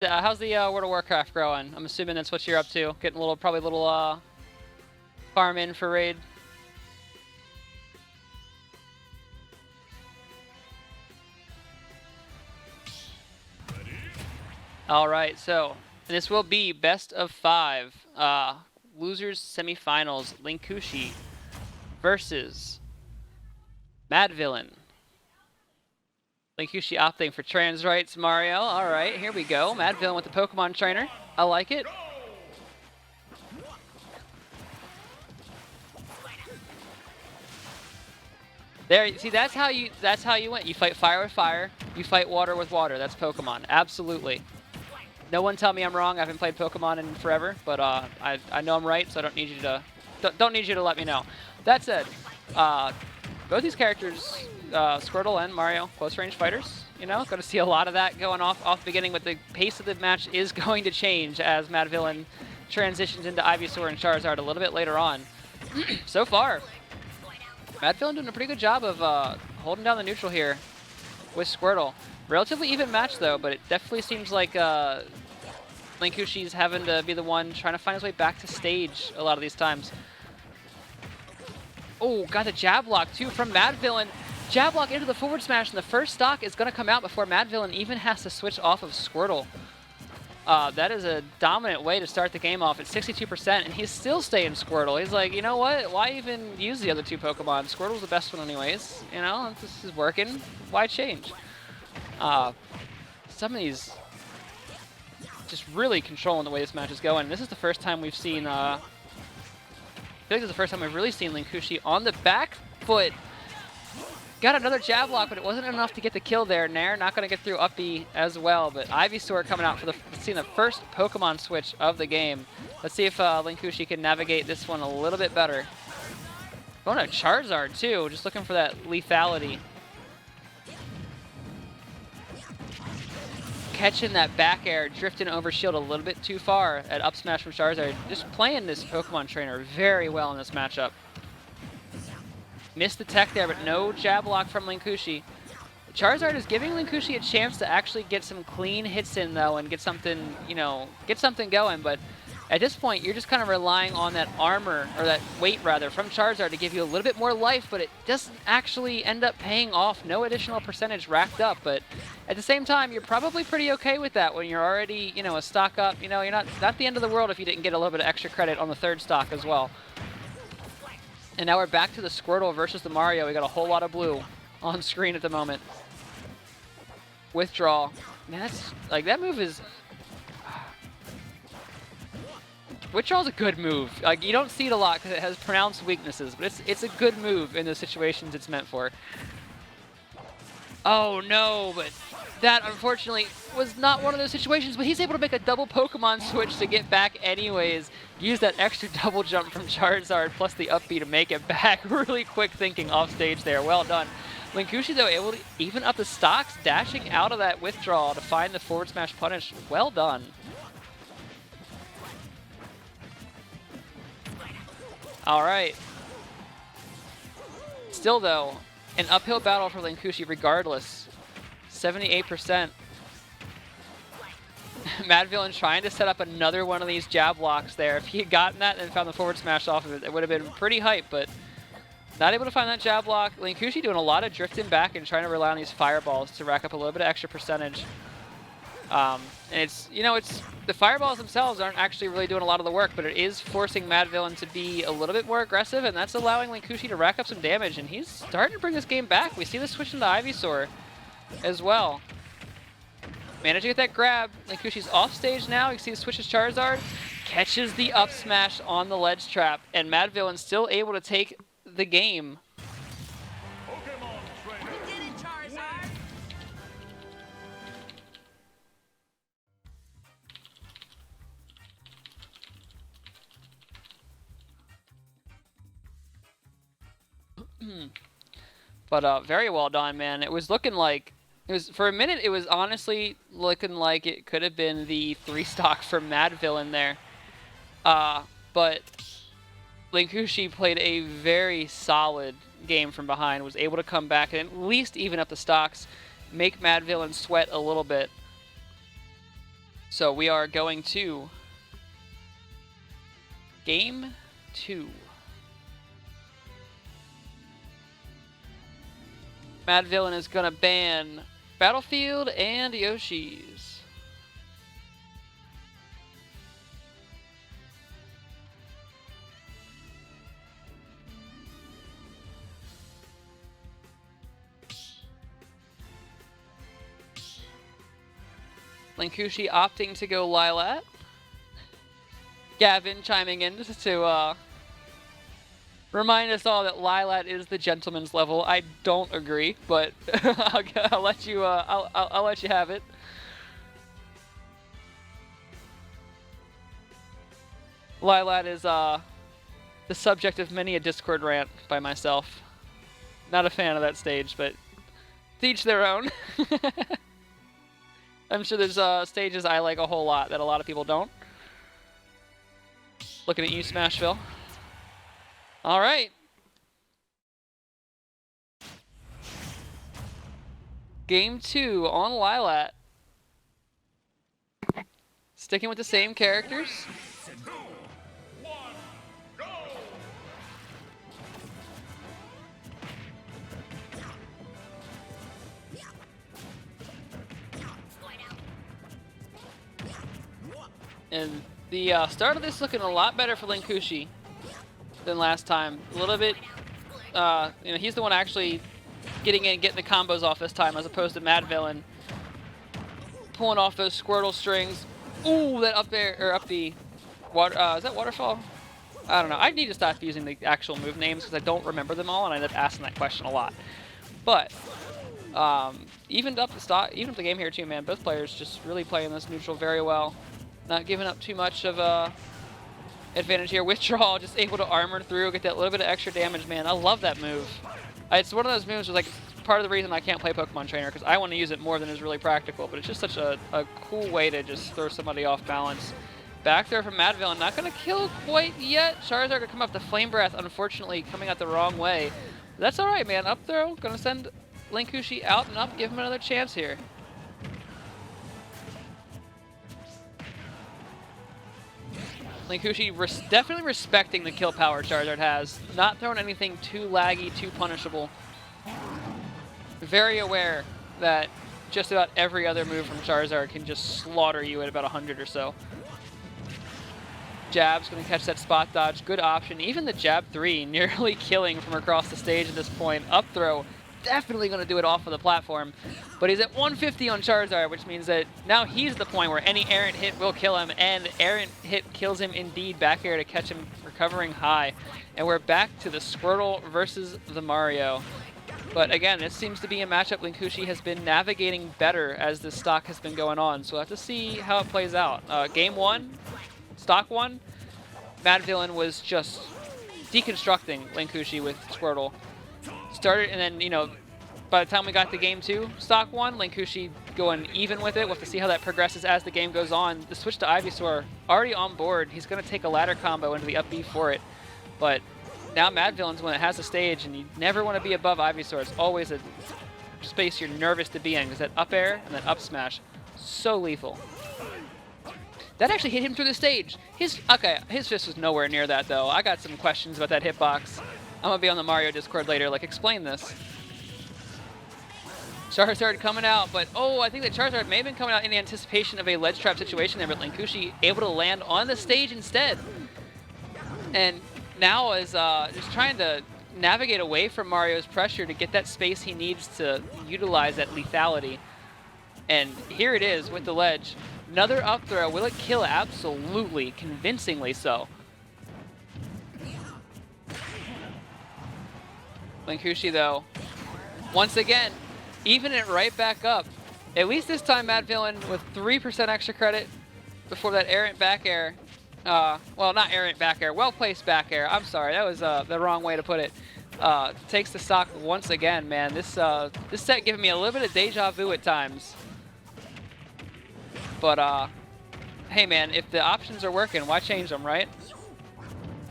How's the World of Warcraft growing? I'm assuming that's what you're up to. Getting a little, probably a little farm in for raid. All right, so this will be best of 5. Losers semifinals. Linkushi versus MadVillain. Linkushi opting for trans rights, Mario. All right, here we go. MadVillain with the Pokemon trainer. I like it. There, see, that's how you win. You fight fire with fire. You fight water with water. That's Pokemon. Absolutely. No one tell me I'm wrong. I haven't played Pokemon in forever, but I know I'm right, so I don't need you to let me know. That said, both these characters, Squirtle and Mario, close range fighters. You know, going to see a lot of that going off the beginning, but the pace of the match is going to change as MadVillain transitions into Ivysaur and Charizard a little bit later on. So far, MadVillain doing a pretty good job of holding down the neutral here with Squirtle. Relatively even match though, but it definitely seems like Linkushi's having to be the one trying to find his way back to stage a lot of these times. Oh, got the jab block too from MadVillain. Jab block into the forward smash, and the first stock is going to come out before MadVillain even has to switch off of Squirtle. That is a dominant way to start the game off at 62%, and he's still staying Squirtle. He's like, you know what? Why even use the other two Pokemon? Squirtle's the best one anyways. You know, this is working. Why change? Some of these just really controlling the way this match is going. This is the first time we've seen, I feel like this is the first time we've really seen Linkushi on the back foot. Got another jab block, but it wasn't enough to get the kill there. Nair not going to get through up B as well, but Ivysaur coming out for seeing the first Pokemon switch of the game. Let's see if Linkushi can navigate this one a little bit better. Going to Charizard too, just looking for that lethality. Catching that back air, drifting over shield a little bit too far at up smash from Charizard. Just playing this Pokemon trainer very well in this matchup. Missed the tech there, but no jab block from Linkushi. Charizard is giving Linkushi a chance to actually get some clean hits in though and get something, you know, get something going. But at this point, you're just kind of relying on that armor, or that weight rather, from Charizard to give you a little bit more life, but it doesn't actually end up paying off. No additional percentage racked up, but at the same time, you're probably pretty okay with that when you're already, you know, a stock up. You know, you're not the end of the world if you didn't get a little bit of extra credit on the third stock as well. And now we're back to the Squirtle versus the Mario. We got a whole lot of blue on screen at the moment. Withdraw. Man, that's, like, that move is... Withdraw's a good move. Like, you don't see it a lot because it has pronounced weaknesses, but it's a good move in the situations it's meant for. Oh no, but that unfortunately was not one of those situations, but he's able to make a double Pokemon switch to get back anyways. Use that extra double jump from Charizard plus the up B to make it back. Really quick thinking off stage there. Well done. Linkushi though able to even up the stocks, dashing out of that withdrawal to find the forward smash punish. Well done. All right. Still though, an uphill battle for Linkushi regardless. 78%. MadVillain trying to set up another one of these jab blocks there. If he had gotten that and found the forward smash off of it, it would have been pretty hype, but not able to find that jab block. Linkushi doing a lot of drifting back and trying to rely on these fireballs to rack up a little bit of extra percentage. And it's, you know, it's the fireballs themselves aren't actually really doing a lot of the work, but it is forcing MadVillain to be a little bit more aggressive, and that's allowing Linkushi to rack up some damage, and he's starting to bring this game back. We see the switch into Ivysaur as well. Managed to get that grab. Linkushi's off stage now. You can see the switches Charizard. Catches the up smash on the ledge trap, and MadVillain still able to take the game. But very well done, man. It was looking like, for a minute, it was honestly looking like it could have been the 3-stock from MadVillain there. But Linkushi played a very solid game from behind, was able to come back and at least even up the stocks, make MadVillain sweat a little bit. So we are going to Game 2. MadVillain is gonna ban Battlefield and Yoshi's. Linkushi opting to go Lilat. Gavin chiming in to remind us all that Lilat is the gentleman's level. I don't agree, but I'll let you. I'll let you have it. Lilat is the subject of many a Discord rant by myself. Not a fan of that stage, but to each their own. I'm sure there's stages I like a whole lot that a lot of people don't. Looking at you, Smashville. All right. Game 2 on Lilat. Sticking with the same characters. And the start of this looking a lot better for Linkushi than last time. A little bit, you know, he's the one actually getting the combos off this time, as opposed to MadVillain pulling off those Squirtle strings. Ooh, that up there, or up the water. Is that waterfall? I don't know. I need to stop using the actual move names because I don't remember them all, and I end up asking that question a lot. But even up the game here too, man. Both players just really playing this neutral very well. Not giving up too much of a advantage here. Withdrawal, just able to armor through, get that little bit of extra damage, man. I love that move. It's one of those moves where, like, part of the reason I can't play Pokemon Trainer, because I want to use it more than is really practical, but it's just such a cool way to just throw somebody off balance. Back throw from MadVillain, not going to kill quite yet. Charizard going to come up the Flame Breath, unfortunately coming out the wrong way. That's alright, man. Up throw, going to send Linkushi out and up, give him another chance here. Linkushi definitely respecting the kill power Charizard has. Not throwing anything too laggy, too punishable. Very aware that just about every other move from Charizard can just slaughter you at about 100 or so. Jab's going to catch that spot dodge. Good option. Even the jab 3 nearly killing from across the stage at this point. Up throw. Definitely going to do it off of the platform. But he's at 150 on Charizard, which means that now he's the point where any errant hit will kill him, and errant hit kills him indeed. Back air to catch him recovering high. And we're back to the Squirtle versus the Mario. But again, this seems to be a matchup Linkushi has been navigating better as the stock has been going on. So we'll have to see how it plays out. Game 1, stock 1, MadVillain was just deconstructing Linkushi with Squirtle. Started, and then, you know, by the time we got to game 2, stock 1, Linkushi going even with it. We'll have to see how that progresses as the game goes on. The switch to Ivysaur already on board. He's going to take a ladder combo into the up B for it. But now MadVillain's one that has a stage, and you never want to be above Ivysaur. It's always a space you're nervous to be in, because that up air and that up smash, so lethal. That actually hit him through the stage. His fist was nowhere near that, though. I got some questions about that hitbox. I'm going to be on the Mario Discord later, like, explain this. Charizard coming out, but oh, I think that Charizard may have been coming out in anticipation of a ledge trap situation there, but Linkushi able to land on the stage instead. And now is just trying to navigate away from Mario's pressure to get that space he needs to utilize that lethality. And here it is with the ledge. Another up throw. Will it kill? Absolutely. Convincingly so. Linkushi, though, once again, even it right back up. At least this time, MadVillain with 3% extra credit before that errant back air. Well, not errant back air, well-placed back air. I'm sorry, that was the wrong way to put it. Takes the stock once again, man. This set giving me a little bit of deja vu at times. But, hey, man, if the options are working, why change them, right?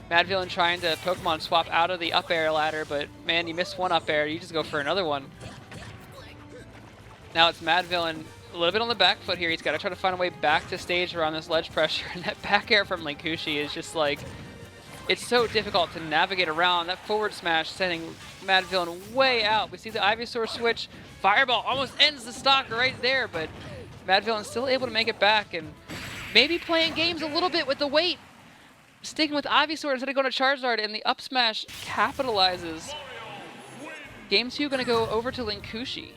MadVillain trying to Pokemon swap out of the up air ladder, but, man, you miss one up air, you just go for another one. Now it's MadVillain a little bit on the back foot here. He's got to try to find a way back to stage around this ledge pressure. And that back air from Linkushi is just like, it's so difficult to navigate around. That forward smash sending MadVillain way out. We see the Ivysaur switch. Fireball almost ends the stock right there, but MadVillain's still able to make it back and maybe playing games a little bit with the weight. Sticking with Ivysaur instead of going to Charizard, and the up smash capitalizes. Game 2 going to go over to Linkushi.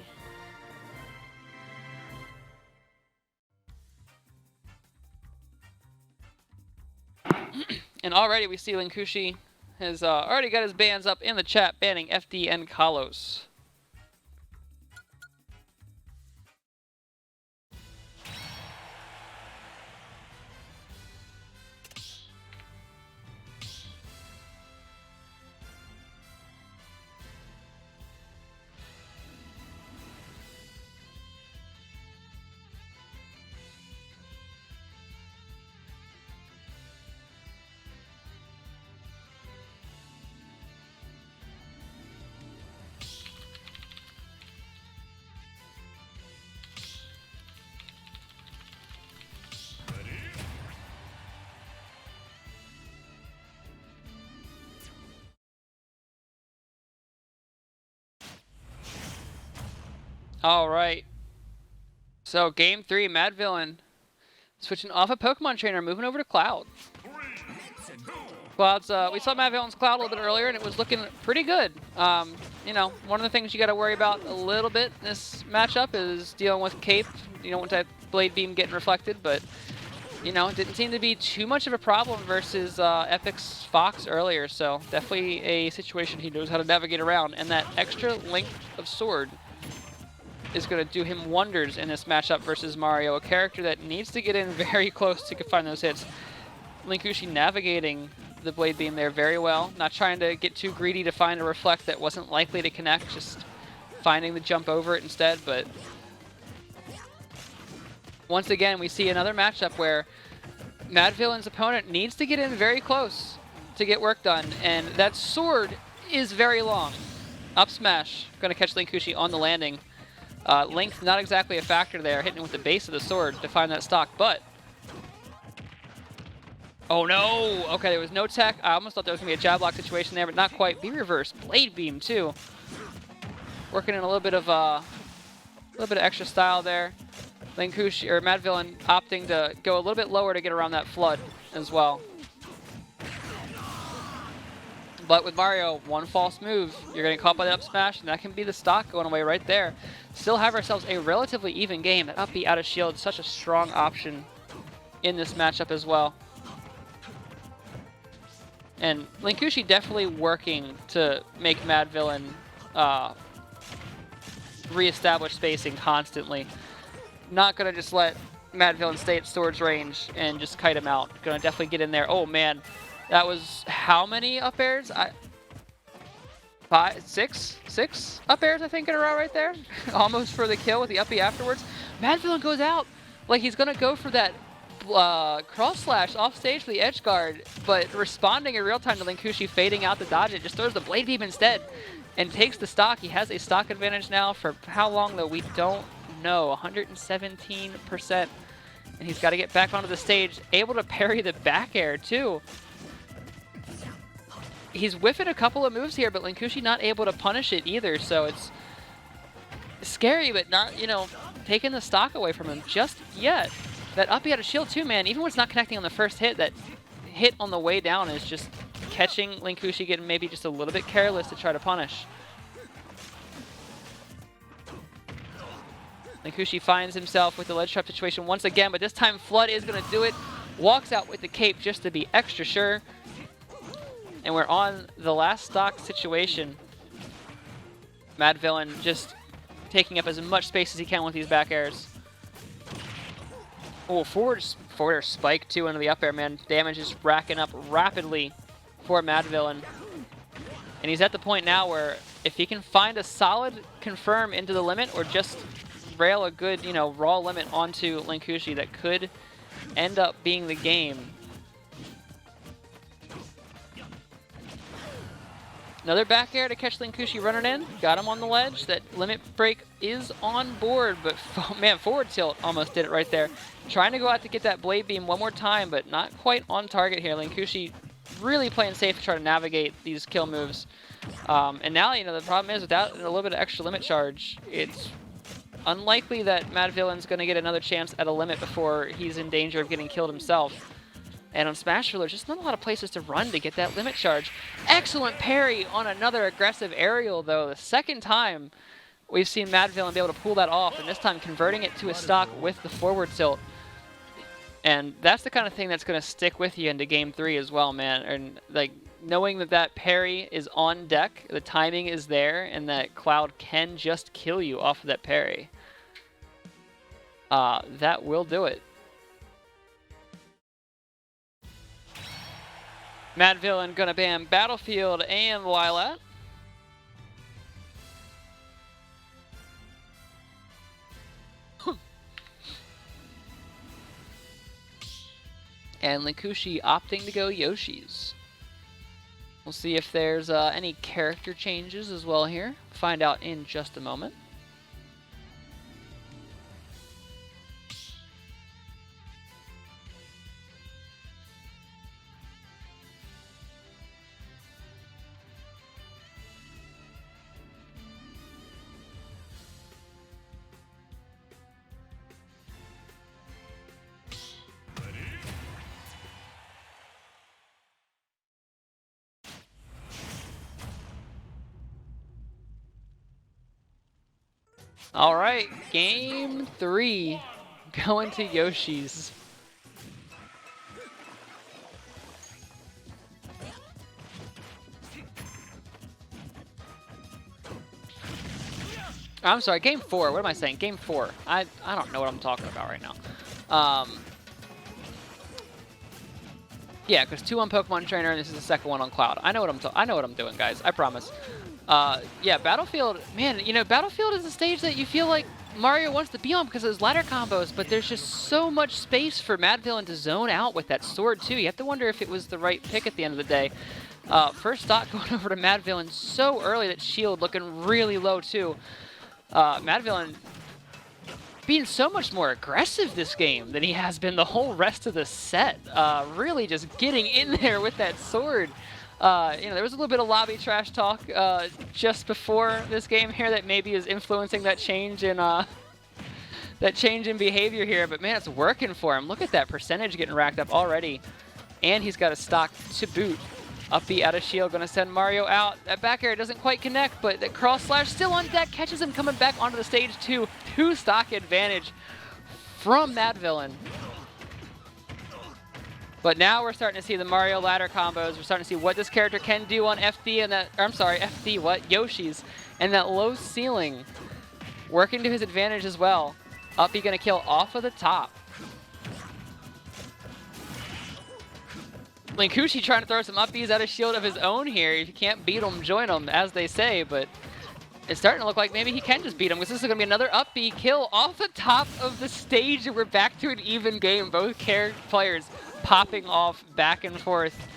And already we see Linkushi has already got his bans up in the chat, banning FD and Kalos. All right. So game 3, MadVillain switching off a Pokemon trainer, moving over to Cloud. Cloud's, we saw MadVillain's Cloud a little bit earlier, and it was looking pretty good. You know, one of the things you got to worry about a little bit in this matchup is dealing with Cape. You don't want that Blade Beam getting reflected, but you know, it didn't seem to be too much of a problem versus Epic's Fox earlier. So definitely a situation he knows how to navigate around, and that extra length of sword is going to do him wonders in this matchup versus Mario, a character that needs to get in very close to find those hits. Linkushi navigating the Blade Beam there very well, not trying to get too greedy to find a reflect that wasn't likely to connect, just finding the jump over it instead. But once again, we see another matchup where MadVillain's opponent needs to get in very close to get work done, and that sword is very long. Up smash, going to catch Linkushi on the landing. Length not exactly a factor there, hitting with the base of the sword to find that stock, but... Oh no! Okay, there was no tech. I almost thought there was going to be a jab lock situation there, but not quite. B reverse, Blade Beam too. Working in a little bit of extra style there. Linkushi, or MadVillain, opting to go a little bit lower to get around that flood as well. But with Mario, one false move, you're getting caught by the up smash, and that can be the stock going away right there. Still have ourselves a relatively even game. That up B out of shield, such a strong option in this matchup as well. And Linkushi definitely working to make MadVillain reestablish spacing constantly. Not going to just let MadVillain stay at swords range and just kite him out. Going to definitely get in there. Oh man. That was how many up airs? Six up airs, I think, in a row right there. Almost for the kill with the uppie afterwards. MadVillain goes out like he's going to go for that cross slash off stage for the edge guard, but responding in real time to Linkushi fading out the dodge, it just throws the Blade Beam instead and takes the stock. He has a stock advantage now for how long, though, we don't know. 117%. And he's got to get back onto the stage, able to parry the back air, too. He's whiffing a couple of moves here, but Linkushi not able to punish it either, so it's scary, but not, you know, taking the stock away from him just yet. That up he had a shield too, man. Even when it's not connecting on the first hit, that hit on the way down is just catching Linkushi, getting maybe just a little bit careless to try to punish. Linkushi finds himself with the ledge trap situation once again, but this time Flood is going to do it. Walks out with the cape just to be extra sure. And we're on the last stock situation. MadVillain just taking up as much space as he can with these back airs. Oh, forward air spike too into the up air, man. Damage is racking up rapidly for MadVillain. And he's at the point now where if he can find a solid confirm into the limit or just rail a good, you know, raw limit onto Linkushi, that could end up being the game. Another back air to catch Linkushi running in. Got him on the ledge. That limit break is on board, but man, forward tilt almost did it right there. Trying to go out to get that blade beam one more time, but not quite on target here. Linkushi really playing safe to try to navigate these kill moves. And now, you know, the problem is without a little bit of extra limit charge, it's unlikely that MadVillain's going to get another chance at a limit before he's in danger of getting killed himself. And on Smashville, there's just not a lot of places to run to get that limit charge. Excellent parry on another aggressive aerial, though. The second time we've seen MadVillain be able to pull that off, and this time converting it to a stock with the forward tilt. And that's the kind of thing that's going to stick with you into Game 3 as well, man. And like knowing that that parry is on deck, the timing is there, and that Cloud can just kill you off of that parry. That will do it. MadVillain gonna ban Battlefield and Lilat. And Linkushi opting to go Yoshi's. We'll see if there's any character changes as well here. Find out in just a moment. All right, Game 3, going to Yoshi's. I'm sorry, Game 4. What am I saying? Game 4. I don't know what I'm talking about right now. Yeah, because 2 on Pokemon Trainer, and this is the second one on Cloud. I know what I'm doing, guys. I promise. Yeah, Battlefield, man, you know, Battlefield is a stage that you feel like Mario wants to be on because of his ladder combos, but there's just so much space for MadVillain to zone out with that sword, too. You have to wonder if it was the right pick at the end of the day. First stock going over to MadVillain so early, that shield looking really low, too. MadVillain being so much more aggressive this game than he has been the whole rest of the set. Really just getting in there with that sword. You know, there was a little bit of lobby trash talk just before this game here that maybe is influencing that change in behavior here. But man, it's working for him. Look at that percentage getting racked up already, and he's got a stock to boot. Up B out of shield, gonna send Mario out. That back air doesn't quite connect, but that cross slash still on deck, catches him coming back onto the stage too. 2 stock advantage from MadVillain. But now we're starting to see the Mario ladder combos. We're starting to see what this character can do on FD and that, or I'm sorry, FD, what? Yoshi's. And that low ceiling working to his advantage as well. Up B gonna kill off of the top. Linkushi trying to throw some up Bs out of shield of his own here. If you can't beat him, join him, as they say, but it's starting to look like maybe he can just beat him, because this is going to be another up B kill off the top of the stage, and we're back to an even game. Both players popping off back and forth,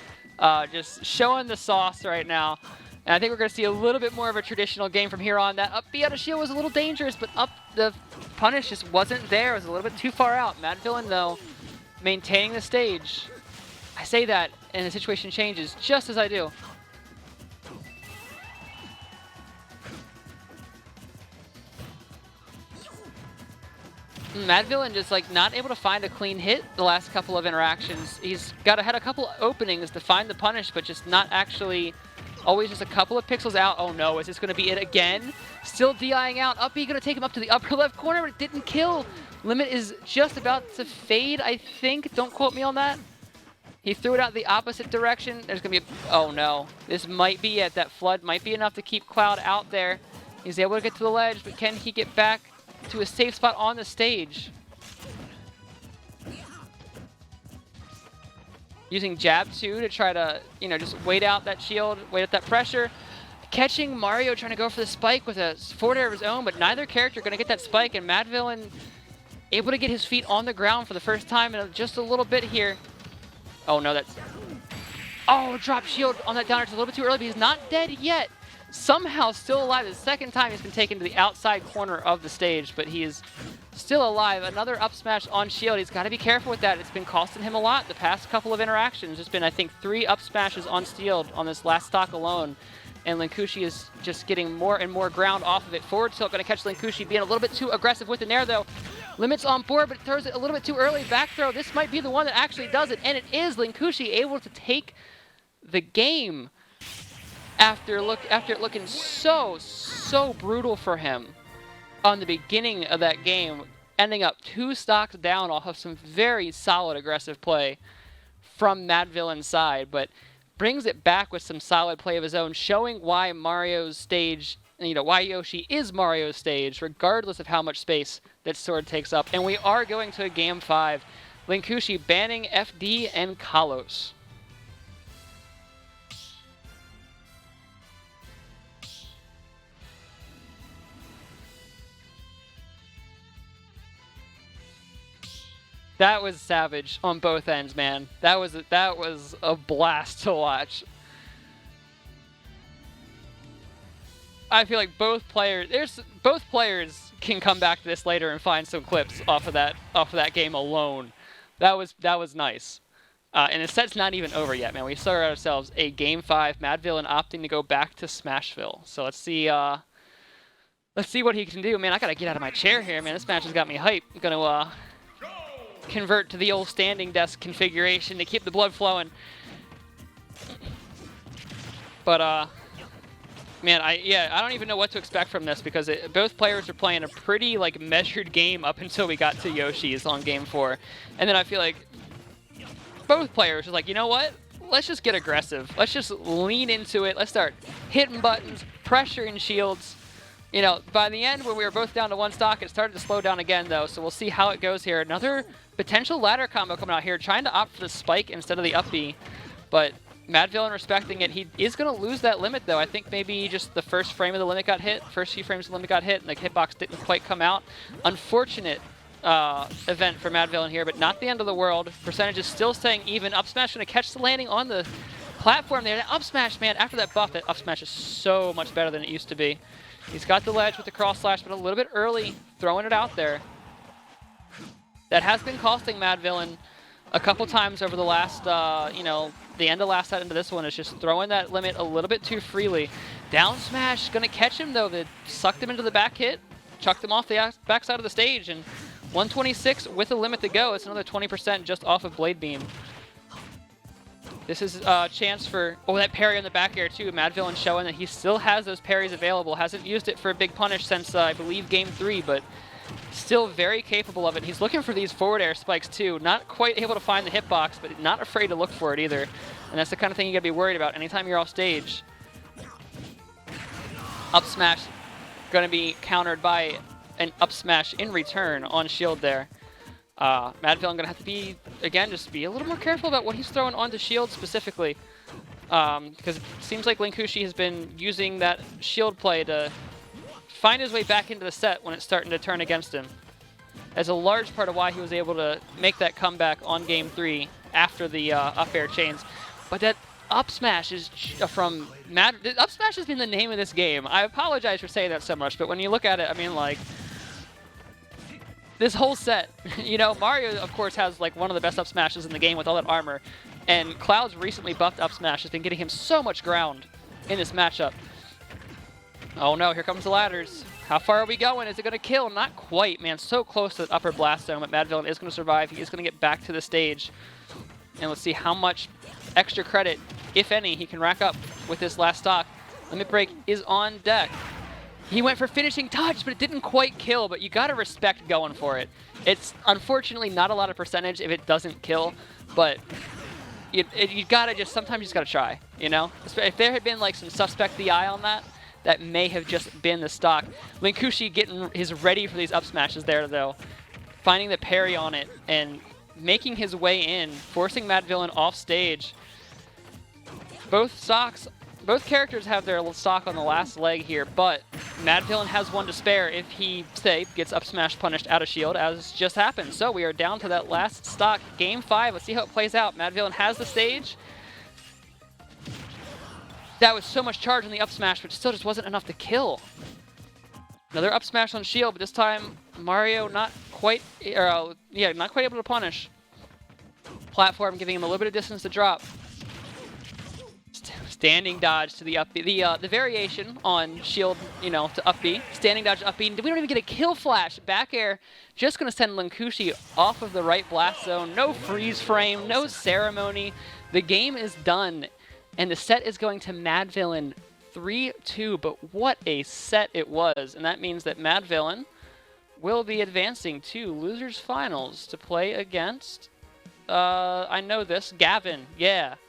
just showing the sauce right now. And I think we're going to see a little bit more of a traditional game from here on. That up B out of shield was a little dangerous, but up the punish just wasn't there. It was a little bit too far out. MadVillain, though, maintaining the stage. I say that, and the situation changes just as I do. MadVillain just like not able to find a clean hit the last couple of interactions. He's had a couple openings to find the punish, but just not actually, always just a couple of pixels out. Oh no, is this going to be it again? Still DIing out. Up B going to take him up to the upper left corner, but it didn't kill. Limit is just about to fade, I think. Don't quote me on that. He threw it out the opposite direction. There's going to be oh no. This might be it. That flood might be enough to keep Cloud out there. He's able to get to the ledge, but can he get back to a safe spot on the stage? Using jab 2 to try to, you know, just wait out that shield, wait out that pressure. Catching Mario trying to go for the spike with a forward air of his own, but neither character going to get that spike, and MadVillain able to get his feet on the ground for the first time in just a little bit here. Oh no, that's Oh, drop shield on that down air. It's a little bit too early, but he's not dead yet. Somehow still alive. The second time he's been taken to the outside corner of the stage, but he is still alive. Another up smash on shield. He's got to be careful with that. It's been costing him a lot the past couple of interactions. There's been, I think, 3 up smashes on shield on this last stock alone. And Linkushi is just getting more and more ground off of it. Forward tilt going to catch Linkushi, being a little bit too aggressive with the nair, though. Limits on board, but throws it a little bit too early. Back throw. This might be the one that actually does it, and it is. Linkushi able to take the game after it looking so brutal for him on the beginning of that game, ending up 2 stocks down off of some very solid aggressive play from MadVillain's side, but brings it back with some solid play of his own, showing why Mario's stage, why Yoshi is Mario's stage, regardless of how much space that sword takes up. And we are going to a game 5. Linkushi banning FD and Kalos. That was savage on both ends, man. That was a blast to watch. I feel like both players can come back to this later and find some clips off of that game alone. That was nice. And the set's not even over yet, man. We started ourselves a game 5. MadVillain opting to go back to Smashville. So let's see what he can do. Man, I gotta get out of my chair here, man. This match has got me hyped. I'm gonna convert to the old standing desk configuration to keep the blood flowing. But man, I don't even know what to expect from this, because both players are playing a pretty measured game up until we got to Yoshi's on game 4, and then I feel like both players are like, you know what? Let's just get aggressive. Let's just lean into it. Let's start hitting buttons, pressuring shields. By the end, when we were both down to 1 stock, it started to slow down again, though, so we'll see how it goes here. Another potential ladder combo coming out here, trying to opt for the spike instead of the up B, but MadVillain respecting it. He is going to lose that limit, though. I think maybe just the first frame of the limit got hit, first few frames of the limit got hit, and the hitbox didn't quite come out. Unfortunate event for MadVillain here, but not the end of the world. Percentage is still staying even. Up smash going to catch the landing on the platform there. Up smash, man, after that buff, that up smash is so much better than it used to be. He's got the ledge with the cross slash, but a little bit early, throwing it out there. That has been costing MadVillain a couple times over the last, the end of last set into this one, is just throwing that limit a little bit too freely. Down smash, gonna catch him though. That sucked him into the back hit, chucked him off the back side of the stage, and 126 with a limit to go. It's another 20% just off of Blade Beam. This is a chance for, that parry on the back air too. MadVillain showing that he still has those parries available. Hasn't used it for a big punish since, I believe, game 3, but still very capable of it. He's looking for these forward air spikes too. Not quite able to find the hitbox, but not afraid to look for it either. And that's the kind of thing you gotta be worried about anytime you're off stage. Up smash gonna be countered by an up smash in return on shield there. MadVillain gonna have to be, again, just be a little more careful about what he's throwing onto shield specifically. Because it seems like Linkushi has been using that shield play to find his way back into the set when it's starting to turn against him. As a large part of why he was able to make that comeback on game 3 after the up air chains. But that up smash is from up smash has been the name of this game. I apologize for saying that so much, but when you look at it, I mean, this whole set, Mario, of course, has one of the best up smashes in the game with all that armor, and Cloud's recently buffed up smash has been getting him so much ground in this matchup. Oh no, here comes the ladders. How far are we going? Is it going to kill? Not quite, man. So close to the upper blast zone, but MadVillain is going to survive. He is going to get back to the stage. And let's see how much extra credit, if any, he can rack up with this last stock. Limit break is on deck. He went for finishing touch, but it didn't quite kill, but you got to respect going for it. It's unfortunately not a lot of percentage if it doesn't kill, but you got to sometimes you just got to try, If there had been some suspect DI on that, that may have just been the stock. Linkushi getting his ready for these up smashes there, though. Finding the parry on it and making his way in, forcing MadVillain off stage. Both characters have their stock on the last leg here, but MadVillain has one to spare if he, say, gets up smash punished out of shield, as just happened. So we are down to that last stock, game 5. Let's see how it plays out. MadVillain has the stage. That was so much charge on the up smash, but still just wasn't enough to kill. Another up smash on shield, but this time Mario not quite able to punish. Platform giving him a little bit of distance to drop. Standing dodge to the up B. The variation on shield, to up B. Standing dodge to up B. We don't even get a kill flash. Back air just going to send Linkushi off of the right blast zone. No freeze frame, no ceremony. The game is done, and the set is going to MadVillain 3-2. But what a set it was, and that means that MadVillain will be advancing to Losers Finals to play against, I know this, Gavin. Yeah.